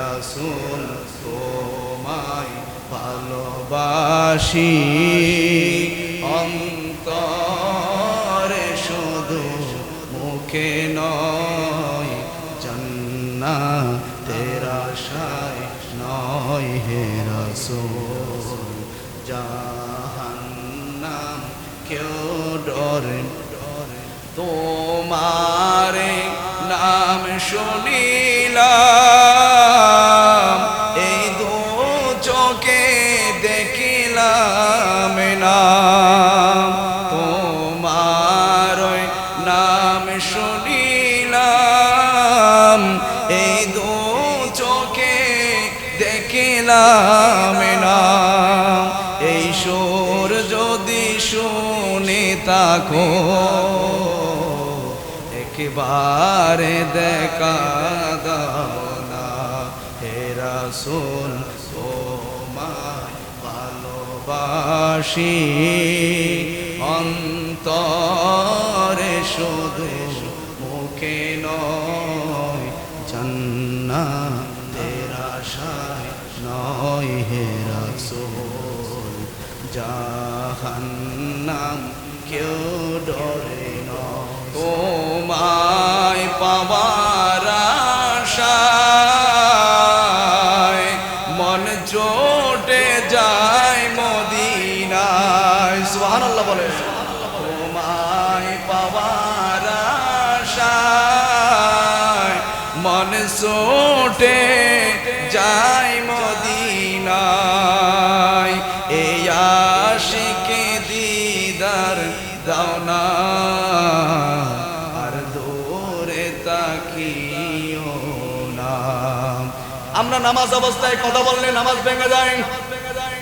রাসূল তোমায় ভালোবাসি অন্তরে শুধু মুখে নয় জান্নাতের আশায় নয় হে রাসূল জাহান্নাম কেউ ডরে তোমার নাম শুনিলাম এই দু চোখে দেখিলাম নাম তোমার নাম শুনিলাম এই দু চোখে দেখিলাম নাম এই সুর যদি শুনে থাকো একবারে দেখা দাও না হে রাসূল তোমায় ভালোবাসি অন্তরে শুধু মুখে নয় জান্নাতের আশায় নয় হে রাসূল জাহান্নাম কেউ ডরে না তোমায় পাওয়ার আশায় মন চটে যায় মদিনায় সুবহানাল্লাহ বলে তোমায় পাওয়ার আশায় মন চটে যায় মদিনায় এই আশিকে দিদার দাও না আর দূরে তাকিও না আমরা নামাজ অবস্থায় কথা বললে নামাজ ভেঙে যায়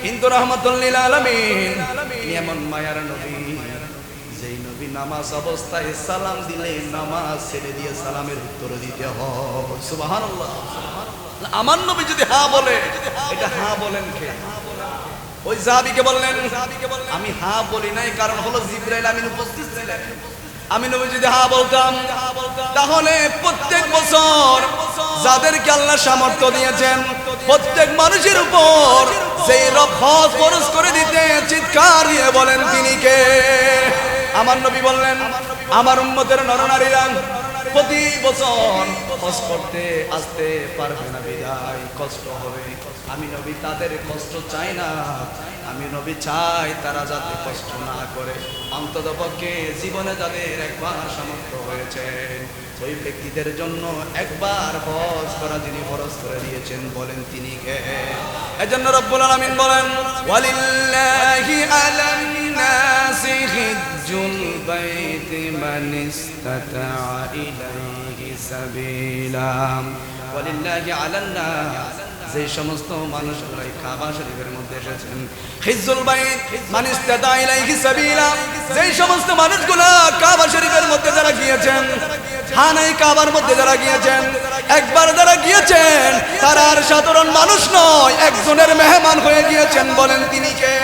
কিন্তু রাহমাতুল লিল আলামিন এমন মায়ার নবী যেই নবী নামাজ অবস্থায় সালাম দিলে নামাজ ছেড়ে দিয়ে সালামের উত্তর দিতে হয় সুবহানাল্লাহ আমার নবী যদি হ্যাঁ বলে এটা হ্যাঁ বলেন কে ওই সাহাবীকে বললেন আমি হ্যাঁ বলি নাই কারণ হলো জিবরাইল আমিন উপস্থিত ছিলেন আমি নবী যদি হ্যাঁ বলতাম তাহলে প্রত্যেক বছর যাদেরকে আল্লাহ সামর্থ্য দিয়েছেন প্রত্যেক মানুষের উপর সেই রব হজ ফরজ করে দিতে চিৎকার দিয়ে বলেন তিনি কে আমার নবী বললেন আমার উম্মতের নরনারীরা প্রতি বছর হজ করতে আসতে পারবে না বিদায় কষ্ট হবে আমি নবী তাদের কষ্ট চাই না আমি নবী চাই তারা যাতে কষ্ট না করে অন্ততপক্ষে জীবনে যাদের একবার সামর্থ্য হয়েছে ওই ব্যক্তিদের জন্য একবার হজ করা যিনি ফরজ করে দিয়েছেন বলেন তিনি কে এজন্য রব্বুল আলামিন বলেন ওয়ালিল্লাহি আলান নাসি হিজ্জুল বাইতি মান ইসতাতা ইলাইহি সাবিলা ওয়ালিল্লাহি আলান নাস যে সমস্ত মানুষগুলো কাবা শরীফের মধ্যে এসেছেন হিজ্জুল বাইত মান ইসতাতা ইলাইহি সাবিলা যে সমস্ত মানুষগুলো কাবা শরীফের মধ্যে যারা গিয়েছেন খানায় কাবার মধ্যে যারা গিয়েছেন একবার যারা গিয়েছেন তারা আর সাধারণ মানুষ নয় একজনের মেহমান হয়ে গিয়েছেন বলেন তিনি কে